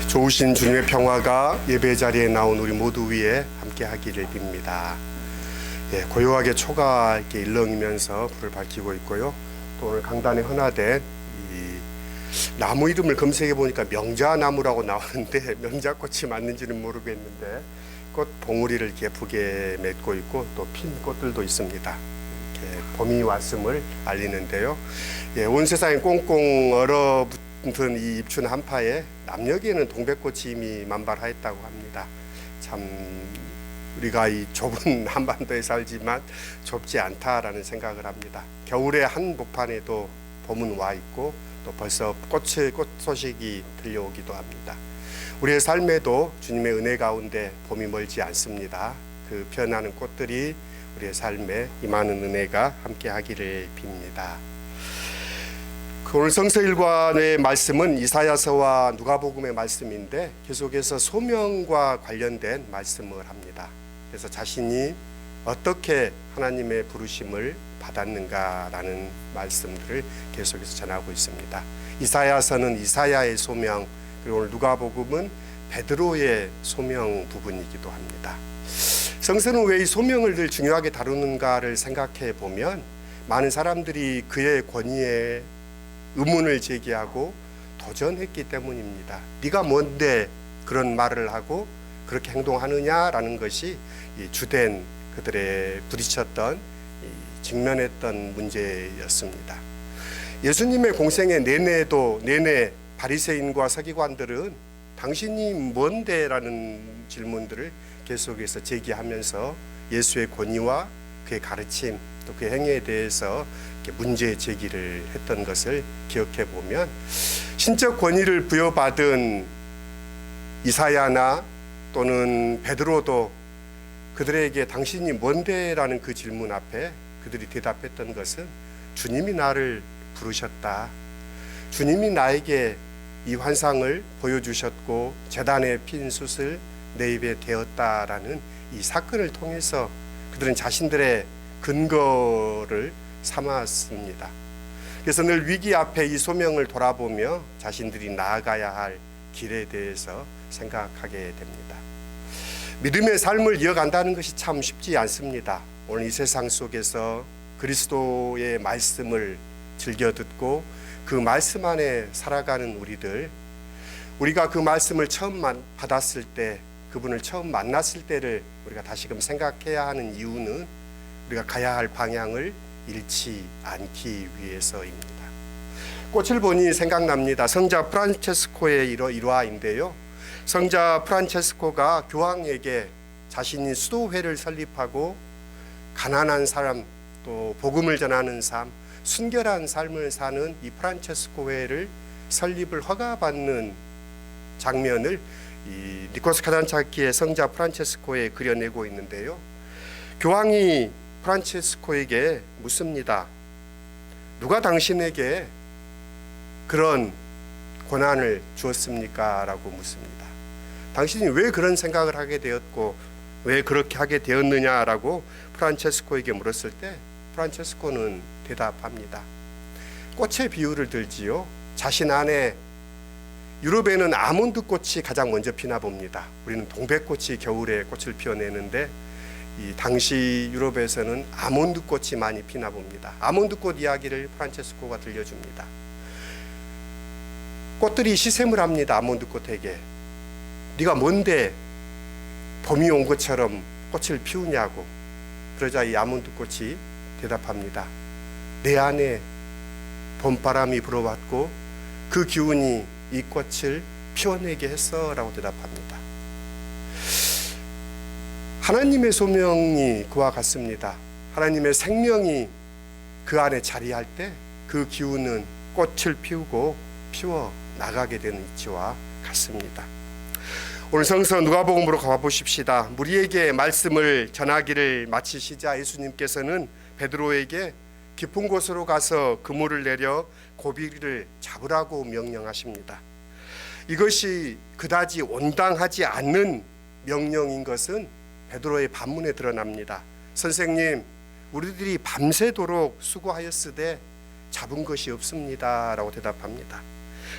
좋으신 주님의 평화가 예배 자리에 나온 우리 모두 위에 함께 하기를 빕니다. 고요하게 초가 이렇게 일렁이면서 불을 밝히고 있고요. 또 오늘 강단에 헌화된 이 나무 이름을 검색해 보니까 명자나무라고 나오는데 명자꽃이 맞는지는 모르겠는데 꽃 봉우리를 이렇게 예쁘게 맺고 있고 또 핀 꽃들도 있습니다. 이렇게 봄이 왔음을 알리는데요. 온 세상에 꽁꽁 얼어붙은 이 입춘 한파에 남녘에는 동백꽃이 이미 만발하였다고 합니다. 참 우리가 이 좁은 한반도에 살지만 좁지 않다라는 생각을 합니다. 겨울의 한복판에도 봄은 와 있고 또 벌써 꽃 소식이 들려오기도 합니다. 우리의 삶에도 주님의 은혜 가운데 봄이 멀지 않습니다. 그 피어나는 꽃들이 우리의 삶에 임하는 은혜가 함께 하기를 빕니다. 오늘 성서일관의 말씀은 이사야서와 누가복음의 말씀인데 계속해서 소명과 관련된 말씀을 합니다. 그래서 자신이 어떻게 하나님의 부르심을 받았는가라는 말씀들을 계속해서 전하고 있습니다. 이사야서는 이사야의 소명, 그리고 오늘 누가복음은 베드로의 소명 부분이기도 합니다. 성서는 왜 이 소명을 늘 중요하게 다루는가를 생각해 보면 많은 사람들이 그의 권위에 의문을 제기하고 도전했기 때문입니다. 네가 뭔데 그런 말을 하고 그렇게 행동하느냐라는 것이 주된 그들의 부딪혔던 직면했던 문제였습니다. 예수님의 공생의 내내 바리새인과 서기관들은 당신이 뭔데? 라는 질문들을 계속해서 제기하면서 예수의 권위와 그의 가르침 또 그의 행위에 대해서 문제 제기를 했던 것을 기억해 보면 신적 권위를 부여받은 이사야나 또는 베드로도 그들에게 당신이 뭔데? 라는 그 질문 앞에 그들이 대답했던 것은 주님이 나를 부르셨다. 주님이 나에게 이 환상을 보여주셨고 제단에 핀 숯을 내 입에 대었다라는 이 사건을 통해서 그들은 자신들의 근거를 삼았습니다. 그래서 늘 위기 앞에 이 소명을 돌아보며 자신들이 나아가야 할 길에 대해서 생각하게 됩니다. 믿음의 삶을 이어간다는 것이 참 쉽지 않습니다. 오늘 이 세상 속에서 그리스도의 말씀을 즐겨 듣고 그 말씀 안에 살아가는 우리가 그 말씀을 처음 받았을 때, 그분을 처음 만났을 때를 우리가 다시금 생각해야 하는 이유는 우리가 가야 할 방향을 잃지 않기 위해서입니다. 꽃을 보니 생각납니다. 성자 프란체스코의 일화인데요. 성자 프란체스코가 교황에게 자신이 수도회를 설립하고 가난한 사람 또 복음을 전하는 삶, 순결한 삶을 사는 이 프란체스코회를 설립을 허가받는 장면을 이 니코스 카잔차키의 성자 프란체스코에 그려내고 있는데요. 교황이 프란체스코에게 묻습니다. 누가 당신에게 그런 권한을 주었습니까? 라고 묻습니다. 당신이 왜 그런 생각을 하게 되었고 왜 그렇게 하게 되었느냐라고 프란체스코에게 물었을 때 프란체스코는 대답합니다. 꽃의 비유를 들지요. 자신 안에 유럽에는 아몬드 꽃이 가장 먼저 피나 봅니다. 우리는 동백꽃이 겨울에 꽃을 피워내는데 이 당시 유럽에서는 아몬드 꽃이 많이 피나 봅니다. 아몬드 꽃 이야기를 프란체스코가 들려줍니다. 꽃들이 시샘을 합니다. 아몬드 꽃에게 네가 뭔데 봄이 온 것처럼 꽃을 피우냐고. 그러자 이 아몬드 꽃이 대답합니다. 내 안에 봄바람이 불어왔고 그 기운이 이 꽃을 피워내게 했어 라고 대답합니다. 하나님의 소명이 그와 같습니다. 하나님의 생명이 그 안에 자리할 때 그 기운은 꽃을 피우고 피워 나가게 되는 이치와 같습니다. 오늘 성서 누가복음으로 가보십시다. 무리에게 말씀을 전하기를 마치시자 예수님께서는 베드로에게 깊은 곳으로 가서 그물을 내려 고기를 잡으라고 명령하십니다. 이것이 그다지 온당하지 않는 명령인 것은 베드로의 반문에 드러납니다. 선생님, 우리들이 밤새도록 수고하였으되 잡은 것이 없습니다 라고 대답합니다.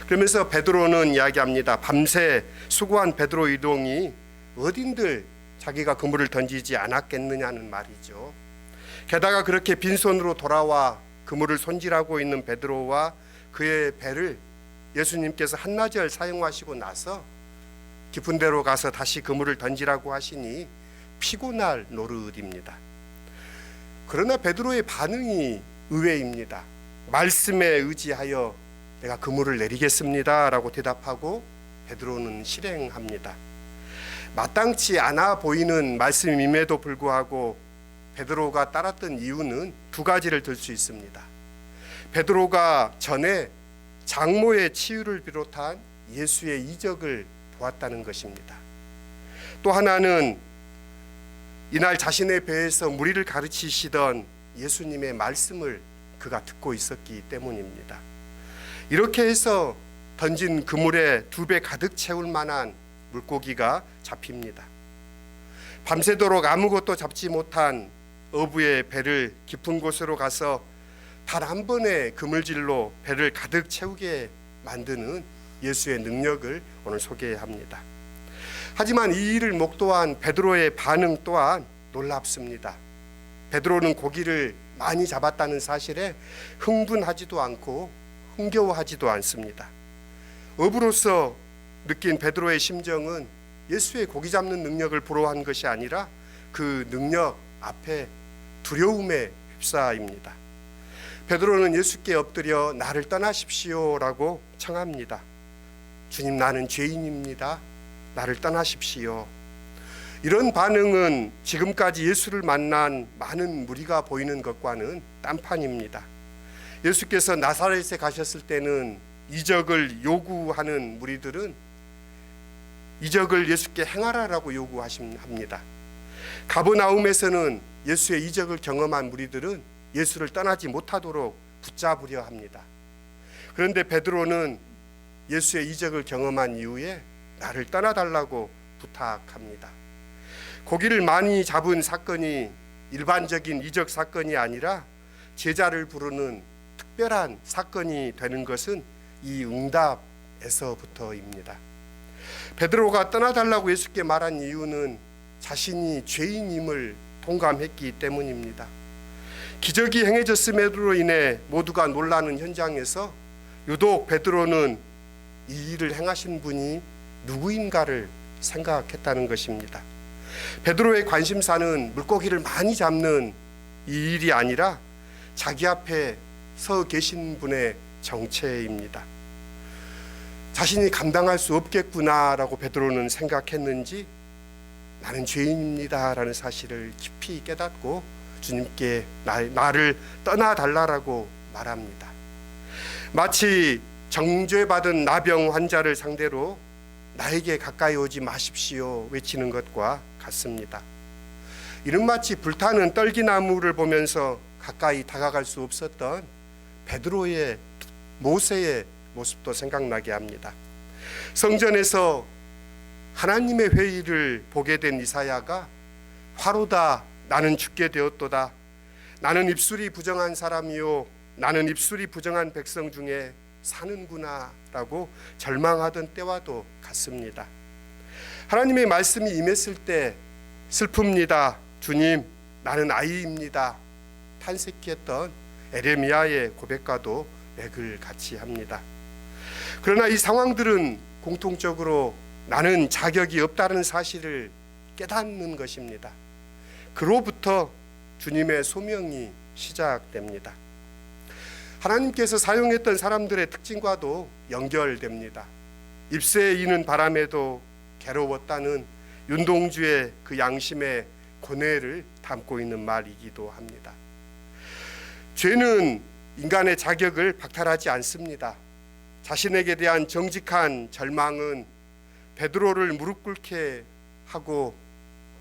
그러면서 베드로는 이야기합니다. 밤새 수고한 베드로 이동이 어딘들 자기가 그물을 던지지 않았겠느냐는 말이죠. 게다가 그렇게 빈손으로 돌아와 그물을 손질하고 있는 베드로와 그의 배를 예수님께서 한나절 사용하시고 나서 깊은 데로 가서 다시 그물을 던지라고 하시니 피곤할 노릇입니다. 그러나 베드로의 반응이 의외입니다. 말씀에 의지하여 내가 그물을 내리겠습니다 라고 대답하고 베드로는 실행합니다. 마땅치 않아 보이는 말씀임에도 불구하고 베드로가 따랐던 이유는 두 가지를 들 수 있습니다. 베드로가 전에 장모의 치유를 비롯한 예수의 이적을 보았다는 것입니다. 또 하나는 이날 자신의 배에서 무리를 가르치시던 예수님의 말씀을 그가 듣고 있었기 때문입니다. 이렇게 해서 던진 그물에 2배 가득 채울 만한 물고기가 잡힙니다. 밤새도록 아무것도 잡지 못한 어부의 배를 깊은 곳으로 가서 단 한 번의 그물질로 배를 가득 채우게 만드는 예수의 능력을 오늘 소개합니다. 하지만 이 일을 목도한 베드로의 반응 또한 놀랍습니다. 베드로는 고기를 많이 잡았다는 사실에 흥분하지도 않고 흥겨워하지도 않습니다. 어부로서 느낀 베드로의 심정은 예수의 고기 잡는 능력을 부러워한 것이 아니라 그 능력 앞에 두려움에 휩싸입니다. 베드로는 예수께 엎드려 나를 떠나십시오라고 청합니다. 주님, 나는 죄인입니다. 나를 떠나십시오. 이런 반응은 지금까지 예수를 만난 많은 무리가 보이는 것과는 딴판입니다. 예수께서 나사렛에 가셨을 때는 이적을 요구하는 무리들은 이적을 예수께 행하라라고 요구합니다. 가버나움에서는 예수의 이적을 경험한 무리들은 예수를 떠나지 못하도록 붙잡으려 합니다. 그런데 베드로는 예수의 이적을 경험한 이후에 나를 떠나달라고 부탁합니다. 고기를 많이 잡은 사건이 일반적인 이적 사건이 아니라 제자를 부르는 특별한 사건이 되는 것은 이 응답에서부터입니다. 베드로가 떠나달라고 예수께 말한 이유는 자신이 죄인임을 동감했기 때문입니다. 기적이 행해졌음으로 인해 모두가 놀라는 현장에서 유독 베드로는 이 일을 행하신 분이 누구인가를 생각했다는 것입니다. 베드로의 관심사는 물고기를 많이 잡는 이 일이 아니라 자기 앞에 서 계신 분의 정체입니다. 자신이 감당할 수 없겠구나라고 베드로는 생각했는지 나는 죄인입니다라는 사실을 깊이 깨닫고 주님께 나를 떠나달라고 말합니다. 마치 정죄받은 나병 환자를 상대로 나에게 가까이 오지 마십시오 외치는 것과 같습니다. 이는 마치 불타는 떨기나무를 보면서 가까이 다가갈 수 없었던 베드로의 모세의 모습도 생각나게 합니다. 성전에서 하나님의 회의를 보게 된 이사야가 화로다 나는 죽게 되었도다 나는 입술이 부정한 사람이요 나는 입술이 부정한 백성 중에 사는구나 라고 절망하던 때와도 같습니다. 하나님의 말씀이 임했을 때 슬픕니다. 주님, 나는 아이입니다. 탄식했던 에레미야의 고백과도 맥을 같이 합니다. 그러나 이 상황들은 공통적으로 나는 자격이 없다는 사실을 깨닫는 것입니다. 그로부터 주님의 소명이 시작됩니다. 하나님께서 사용했던 사람들의 특징과도 연결됩니다. 잎새에 이는 바람에도 괴로웠다는 윤동주의 그 양심의 고뇌를 담고 있는 말이기도 합니다. 죄는 인간의 자격을 박탈하지 않습니다. 자신에게 대한 정직한 절망은 베드로를 무릎 꿇게 하고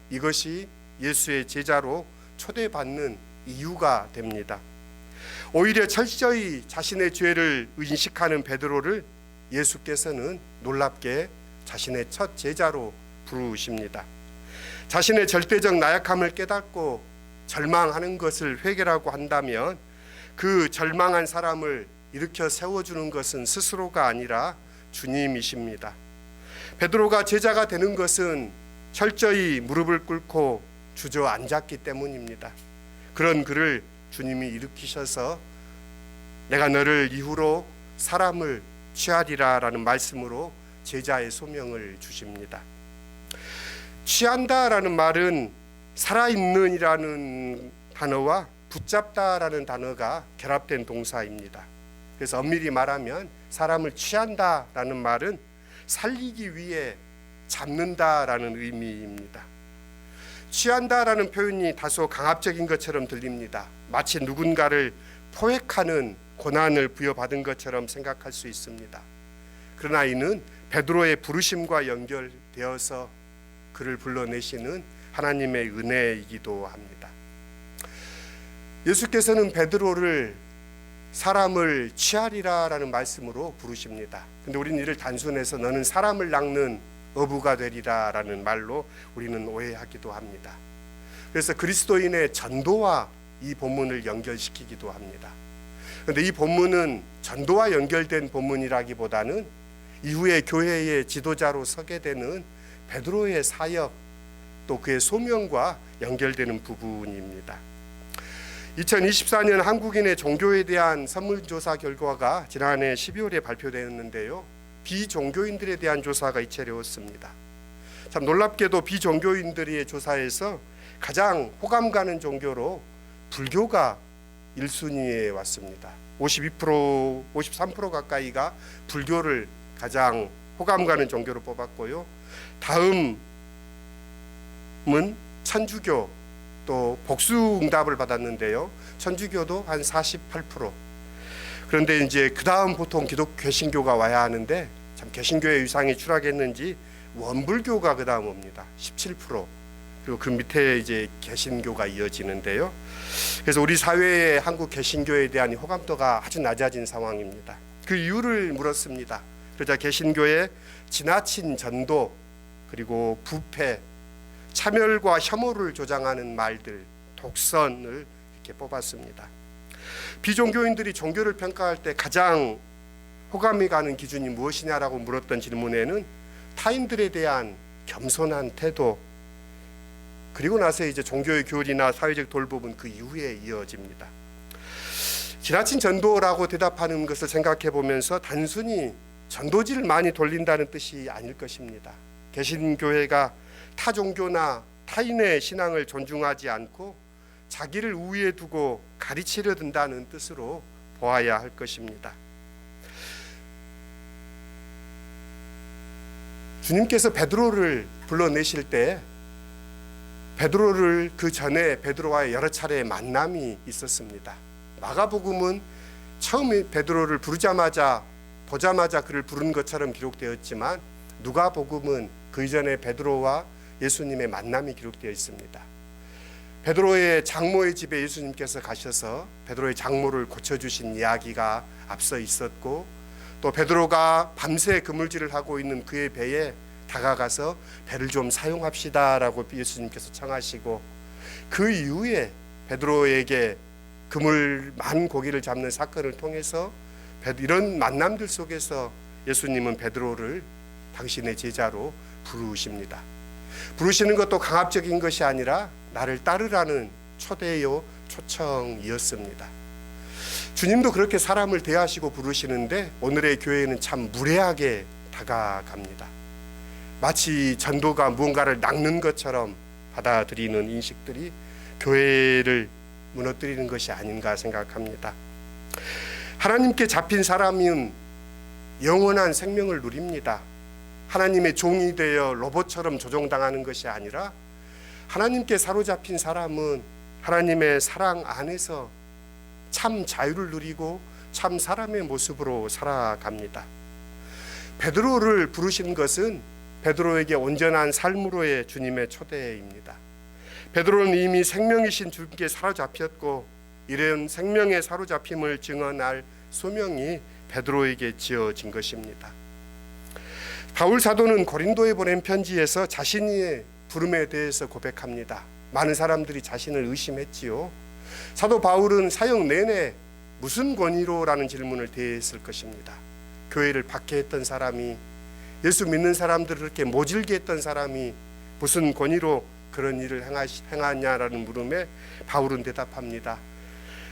이것이 예수의 제자로 초대받는 이유가 됩니다. 오히려 철저히 자신의 죄를 인식하는 베드로를 예수께서는 놀랍게 자신의 첫 제자로 부르십니다. 자신의 절대적 나약함을 깨닫고 절망하는 것을 회개라고 한다면 그 절망한 사람을 일으켜 세워주는 것은 스스로가 아니라 주님이십니다. 베드로가 제자가 되는 것은 철저히 무릎을 꿇고 주저앉았기 때문입니다. 그런 그를 주님이 일으키셔서 내가 너를 이후로 사람을 취하리라 라는 말씀으로 제자의 소명을 주십니다. 취한다라는 말은 살아있는이라는 단어와 붙잡다라는 단어가 결합된 동사입니다. 그래서 엄밀히 말하면 사람을 취한다라는 말은 살리기 위해 잡는다라는 의미입니다. 취한다라는 표현이 다소 강압적인 것처럼 들립니다. 마치 누군가를 포획하는 고난을 부여받은 것처럼 생각할 수 있습니다. 그러나 이는 베드로의 부르심과 연결되어서 그를 불러내시는 하나님의 은혜이기도 합니다. 예수께서는 베드로를 사람을 취하리라라는 말씀으로 부르십니다. 근데 우리는 이를 단순해서 너는 사람을 낚는 어부가 되리라라는 말로 우리는 오해하기도 합니다. 그래서 그리스도인의 전도와 이 본문을 연결시키기도 합니다. 그런데 이 본문은 전도와 연결된 본문이라기보다는 이후에 교회의 지도자로 서게 되는 베드로의 사역 또 그의 소명과 연결되는 부분입니다. 2024년 한국인의 종교에 대한 설문조사 결과가 지난해 12월에 발표되었는데요. 비종교인들에 대한 조사가 이채되었습니다. 참 놀랍게도 비종교인들의 조사에서 가장 호감 가는 종교로 불교가 1순위에 왔습니다. 53% 가까이가 불교를 가장 호감 가는 종교로 뽑았고요. 다음은 천주교, 또 복수 응답을 받았는데요. 천주교도 한 48%. 그런데 이제 그 다음 보통 개신교가 와야 하는데 참 개신교의 위상이 추락했는지 원불교가 그 다음 옵니다. 17%. 그리고 그 밑에 이제 개신교가 이어지는데요. 그래서 우리 사회의 한국 개신교에 대한 호감도가 아주 낮아진 상황입니다. 그 이유를 물었습니다. 그러자 개신교의 지나친 전도, 그리고 부패, 차별과 혐오를 조장하는 말들, 독선을 이렇게 뽑았습니다. 비종교인들이 종교를 평가할 때 가장 호감이 가는 기준이 무엇이냐라고 물었던 질문에는 타인들에 대한 겸손한 태도, 그리고 나서 이제 종교의 교리나 사회적 돌봄은 그 이후에 이어집니다. 지나친 전도라고 대답하는 것을 생각해 보면서 단순히 전도지를 많이 돌린다는 뜻이 아닐 것입니다. 개신교회가 타 종교나 타인의 신앙을 존중하지 않고 자기를 우위에 두고 가르치려 든다는 뜻으로 보아야 할 것입니다. 주님께서 베드로를 불러내실 때 베드로를 그 전에 베드로와의 여러 차례의 만남이 있었습니다. 마가복음은 처음에 베드로를 보자마자 그를 부른 것처럼 기록되었지만 누가복음은 그 이전에 베드로와 예수님의 만남이 기록되어 있습니다. 베드로의 장모의 집에 예수님께서 가셔서 베드로의 장모를 고쳐주신 이야기가 앞서 있었고, 또 베드로가 밤새 그물질을 하고 있는 그의 배에 다가가서 배를 좀 사용합시다라고 예수님께서 청하시고, 그 이후에 베드로에게 그물 많은 고기를 잡는 사건을 통해서 이런 만남들 속에서 예수님은 베드로를 당신의 제자로 부르십니다. 부르시는 것도 강압적인 것이 아니라 나를 따르라는 초대요 초청이었습니다. 주님도 그렇게 사람을 대하시고 부르시는데 오늘의 교회는 참 무례하게 다가갑니다. 마치 전도가 무언가를 낚는 것처럼 받아들이는 인식들이 교회를 무너뜨리는 것이 아닌가 생각합니다. 하나님께 잡힌 사람은 영원한 생명을 누립니다. 하나님의 종이 되어 로봇처럼 조종당하는 것이 아니라 하나님께 사로잡힌 사람은 하나님의 사랑 안에서 참 자유를 누리고 참 사람의 모습으로 살아갑니다. 베드로를 부르신 것은 베드로에게 온전한 삶으로의 주님의 초대입니다. 베드로는 이미 생명이신 주님께 사로잡혔고 이런 생명의 사로잡힘을 증언할 소명이 베드로에게 지어진 것입니다. 바울 사도는 고린도에 보낸 편지에서 자신의 부름에 대해서 고백합니다. 많은 사람들이 자신을 의심했지요. 사도 바울은 사역 내내 무슨 권위로라는 질문을 대했을 것입니다. 교회를 박해했던 사람이, 예수 믿는 사람들을 그렇게 모질게 했던 사람이 무슨 권위로 그런 일을 행하냐라는 물음에 바울은 대답합니다.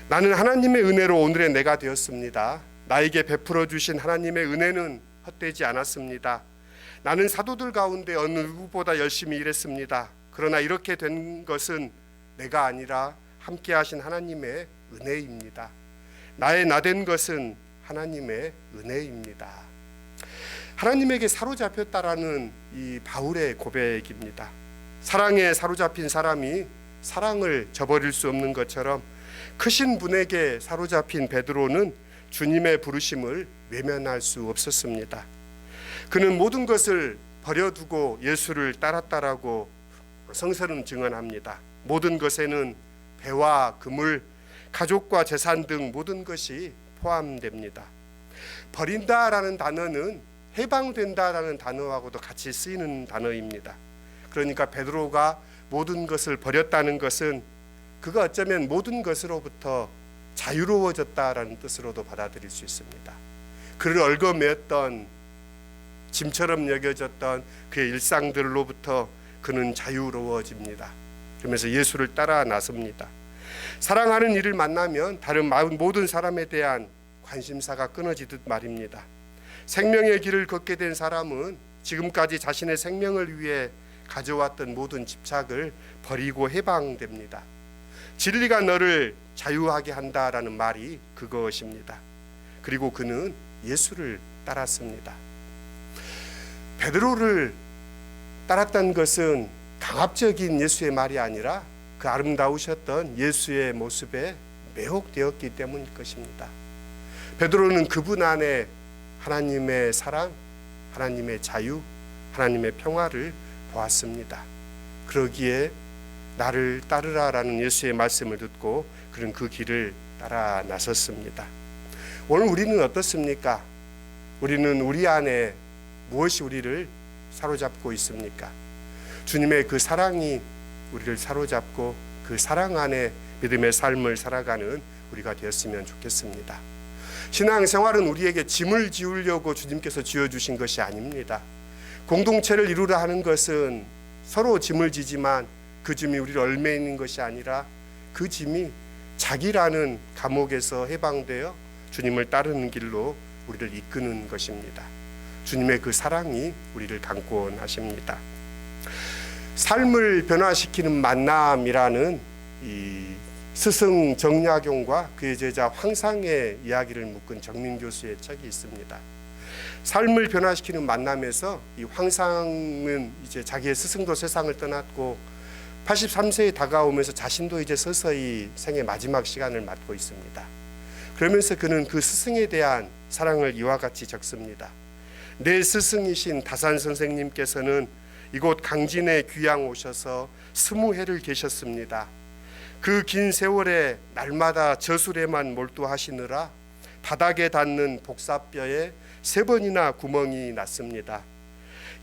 나는 하나님의 은혜로 오늘의 내가 되었습니다. 나에게 베풀어 주신 하나님의 은혜는 헛되지 않았습니다. 나는 사도들 가운데 어느 누구보다 열심히 일했습니다. 그러나 이렇게 된 것은 내가 아니라 함께 하신 하나님의 은혜입니다. 나의 나된 것은 하나님의 은혜입니다. 하나님에게 사로잡혔다라는 이 바울의 고백입니다. 사랑에 사로잡힌 사람이 사랑을 저버릴 수 없는 것처럼 크신 분에게 사로잡힌 베드로는 주님의 부르심을 외면할 수 없었습니다. 그는 모든 것을 버려두고 예수를 따랐다라고 성서는 증언합니다. 모든 것에는 배와 그물, 가족과 재산 등 모든 것이 포함됩니다. 버린다라는 단어는 해방된다라는 단어하고도 같이 쓰이는 단어입니다. 그러니까 베드로가 모든 것을 버렸다는 것은 그가 어쩌면 모든 것으로부터 자유로워졌다라는 뜻으로도 받아들일 수 있습니다. 그를 얽어매었던 짐처럼 여겨졌던 그의 일상들로부터 그는 자유로워집니다. 그러면서 예수를 따라 나섭니다. 사랑하는 이를 만나면 다른 모든 사람에 대한 관심사가 끊어지듯 말입니다. 생명의 길을 걷게 된 사람은 지금까지 자신의 생명을 위해 가져왔던 모든 집착을 버리고 해방됩니다. 진리가 너를 자유하게 한다라는 말이 그것입니다. 그리고 그는 예수를 따랐습니다. 베드로를 따랐던 것은 강압적인 예수의 말이 아니라 그 아름다우셨던 예수의 모습에 매혹되었기 때문일 것입니다. 베드로는 그분 안에 하나님의 사랑, 하나님의 자유, 하나님의 평화를 보았습니다. 그러기에 나를 따르라라는 예수의 말씀을 듣고 그는 그 길을 따라 나섰습니다. 오늘 우리는 어떻습니까? 우리는 우리 안에 무엇이 우리를 사로잡고 있습니까? 주님의 그 사랑이 우리를 사로잡고 그 사랑 안에 믿음의 삶을 살아가는 우리가 되었으면 좋겠습니다. 신앙생활은 우리에게 짐을 지우려고 주님께서 지어주신 것이 아닙니다. 공동체를 이루라 하는 것은 서로 짐을 지지만 그 짐이 우리를 얽매이는 것이 아니라 그 짐이 자기라는 감옥에서 해방되어 주님을 따르는 길로 우리를 이끄는 것입니다. 주님의 그 사랑이 우리를 강권하십니다. 삶을 변화시키는 만남이라는 이 스승 정약용과 그의 제자 황상의 이야기를 묶은 정민 교수의 책이 있습니다. 삶을 변화시키는 만남에서 이 황상은 이제 자기의 스승도 세상을 떠났고 83세에 다가오면서 자신도 이제 서서히 생의 마지막 시간을 맞고 있습니다. 그러면서 그는 그 스승에 대한 사랑을 이와 같이 적습니다. 내 스승이신 다산 선생님께서는 이곳 강진에 귀양 오셔서 20해를 계셨습니다. 그 긴 세월에 날마다 저술에만 몰두하시느라 바닥에 닿는 복사뼈에 3번이나 구멍이 났습니다.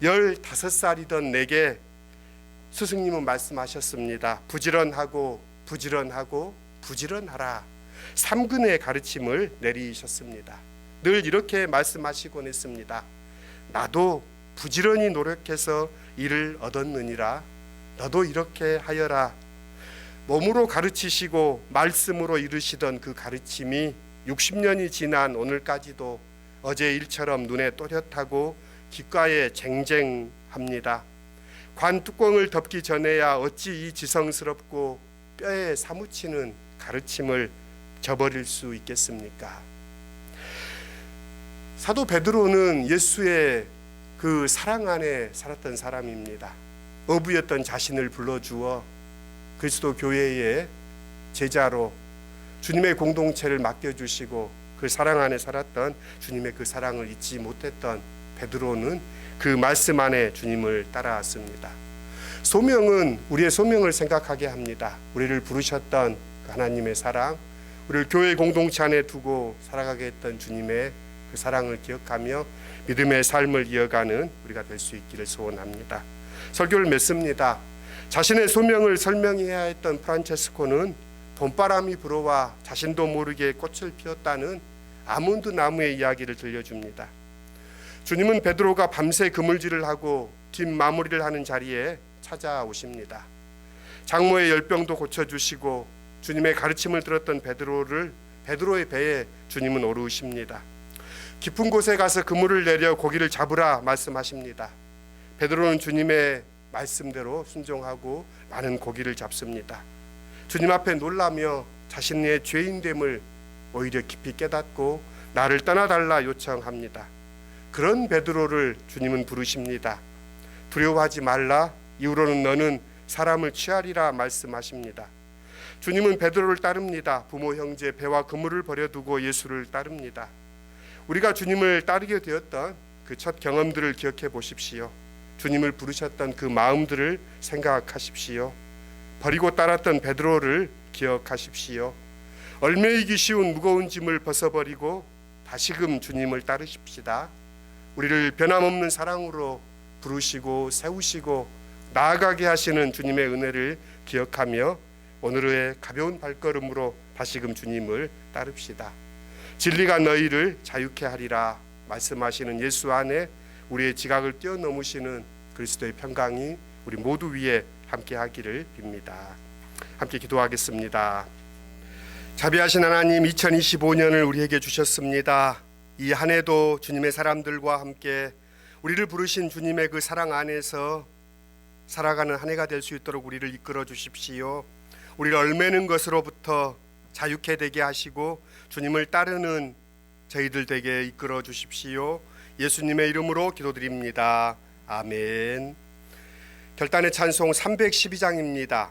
15살이던 내게 스승님은 말씀하셨습니다. 부지런하고 부지런하고 부지런하라. 3근의 가르침을 내리셨습니다. 늘 이렇게 말씀하시곤 했습니다. 나도 부지런히 노력해서 이를 얻었느니라. 너도 이렇게 하여라. 몸으로 가르치시고 말씀으로 이르시던 그 가르침이 60년이 지난 오늘까지도 어제 일처럼 눈에 또렷하고 귓가에 쟁쟁합니다. 관 뚜껑을 덮기 전에야 어찌 이 지성스럽고 뼈에 사무치는 가르침을 저버릴 수 있겠습니까? 사도 베드로는 예수의 그 사랑 안에 살았던 사람입니다. 어부였던 자신을 불러주어 그리스도 교회의 제자로 주님의 공동체를 맡겨주시고 그 사랑 안에 살았던 주님의 그 사랑을 잊지 못했던 베드로는 그 말씀 안에 주님을 따라왔습니다. 소명은 우리의 소명을 생각하게 합니다. 우리를 부르셨던 하나님의 사랑, 우리를 교회 공동체 안에 두고 살아가게 했던 주님의 그 사랑을 기억하며 믿음의 삶을 이어가는 우리가 될 수 있기를 소원합니다. 설교를 맺습니다. 자신의 소명을 설명해야 했던 프란체스코는 봄바람이 불어와 자신도 모르게 꽃을 피웠다는 아몬드 나무의 이야기를 들려줍니다. 주님은 베드로가 밤새 그물질을 하고 뒷마무리를 하는 자리에 찾아오십니다. 장모의 열병도 고쳐주시고 주님의 가르침을 들었던 베드로의 배에 주님은 오르십니다. 깊은 곳에 가서 그물을 내려 고기를 잡으라 말씀하십니다. 베드로는 주님의 말씀대로 순종하고 많은 고기를 잡습니다. 주님 앞에 놀라며 자신의 죄인됨을 오히려 깊이 깨닫고 나를 떠나달라 요청합니다. 그런 베드로를 주님은 부르십니다. 두려워하지 말라. 이후로는 너는 사람을 취하리라 말씀하십니다. 주님은 베드로를 따릅니다. 부모, 형제, 배와 그물을 버려두고 예수를 따릅니다. 우리가 주님을 따르게 되었던 그 첫 경험들을 기억해 보십시오. 주님을 부르셨던 그 마음들을 생각하십시오. 버리고 따랐던 베드로를 기억하십시오. 얼매이기 쉬운 무거운 짐을 벗어버리고 다시금 주님을 따르십시다. 우리를 변함없는 사랑으로 부르시고 세우시고 나아가게 하시는 주님의 은혜를 기억하며 오늘의 가벼운 발걸음으로 다시금 주님을 따릅시다. 진리가 너희를 자유케 하리라 말씀하시는 예수 안에 우리의 지각을 뛰어넘으시는 그리스도의 평강이 우리 모두 위에 함께 하기를 빕니다. 함께 기도하겠습니다. 자비하신 하나님, 2025년을 우리에게 주셨습니다. 이 한 해도 주님의 사람들과 함께 우리를 부르신 주님의 그 사랑 안에서 살아가는 한 해가 될 수 있도록 우리를 이끌어 주십시오. 우리를 얼매는 것으로부터 자유케 되게 하시고 주님을 따르는 저희들 되게 이끌어 주십시오. 예수님의 이름으로 기도드립니다. 아멘. 결단의 찬송 312장입니다.